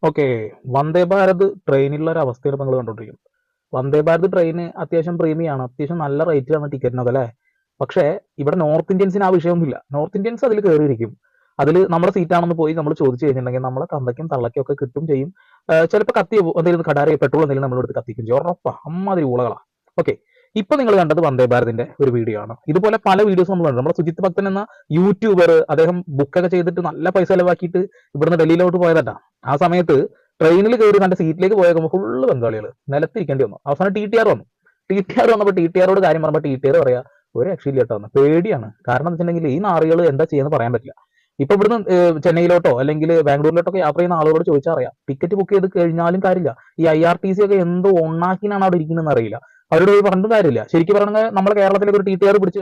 Okay, Vande Bharat ട്രെയിനിലുള്ള ഒരു അവസ്ഥയാണ് നിങ്ങൾ കണ്ടോണ്ടിരിക്കുന്നത്. വന്ദേ ഭാരത് ട്രെയിന് അത്യാവശ്യം പ്രീമിയാണ്, അത്യാവശ്യം നല്ല റേറ്റിലാണ് ടിക്കറ്റിനൊക്കെ അല്ലേ. പക്ഷേ ഇവിടെ നോർത്ത് ഇന്ത്യൻസിന് ആ വിഷയമൊന്നുമില്ല. നോർത്ത് ഇന്ത്യൻസ് അതിൽ കയറിയിരിക്കും. അതിൽ നമ്മുടെ സീറ്റാണെന്ന് പോയി നമ്മൾ ചോദിച്ചു കഴിഞ്ഞിട്ടുണ്ടെങ്കിൽ നമ്മളെ തന്തയ്ക്കും തള്ളയ്ക്കും ഒക്കെ കിട്ടും ചെയ്യും. ചിലപ്പോൾ കത്തി എന്തെങ്കിലും കടാര പെട്രോൾ എന്തെങ്കിലും നമ്മളെടുത്ത് കത്തിക്കും ചെയ്യും. ഉറപ്പാ, അമ്മാതിരി ഊളകളാ. ഓക്കെ, ഇപ്പൊ നിങ്ങൾ കണ്ടത് വന്ദേ ഭാരതിന്റെ ഒരു വീഡിയോ ആണ്. ഇതുപോലെ പല വീഡിയോസ് നമ്മൾ കണ്ടു. നമ്മുടെ സുജിത് ഭക്തൻ എന്ന യൂട്യൂബർ, അദ്ദേഹം ബുക്കൊക്കെ ചെയ്തിട്ട് നല്ല പൈസ ചെലവാക്കിയിട്ട് ഇവിടുന്ന് ഡൽഹിയിലോട്ട് പോയതട്ടാ. ആ സമയത്ത് ട്രെയിനിൽ കയറി തന്റെ സീറ്റിലേക്ക് പോയേക്കുമ്പോൾ ഫുള്ള് ബംഗാളികൾ നിലത്തിരിക്കേണ്ടി വന്നു. അവസാനം TTR വന്നു. TTR വന്നപ്പോൾ TTRോട് കാര്യം പറഞ്ഞപ്പോൾ TTR പറയാ ഒരു രക്ഷയില്ല കേട്ടോ എന്ന്. പേടിയാണ്. കാരണം എന്ന് വെച്ചിട്ടുണ്ടെങ്കിൽ ഈ നാറികൾ എന്താ ചെയ്യുന്നത് പറയാൻ പറ്റില്ല. ഇപ്പൊ ഇവിടുന്ന് ചെന്നൈയിലോട്ടോ അല്ലെങ്കിൽ ബാംഗ്ലൂരിലോട്ടൊക്കെ യാത്ര ചെയ്യുന്ന ആളുകളോട് ചോദിച്ചാൽ അറിയാം, ടിക്കറ്റ് ബുക്ക് ചെയ്ത് കഴിഞ്ഞാലും കാര്യമില്ല. ഈ IRTC ഒക്കെ എന്തോ ഒണ്ണാക്കിനാണ് അവിടെ ഇരിക്കുന്നതെന്ന് അറിയില്ല. അവരോട് പോയി പറഞ്ഞിട്ടും കാര്യമില്ല. ശരിക്കും പറഞ്ഞാൽ നമ്മുടെ കേരളത്തിലേക്ക് ഒരു TTR പിടിച്ച്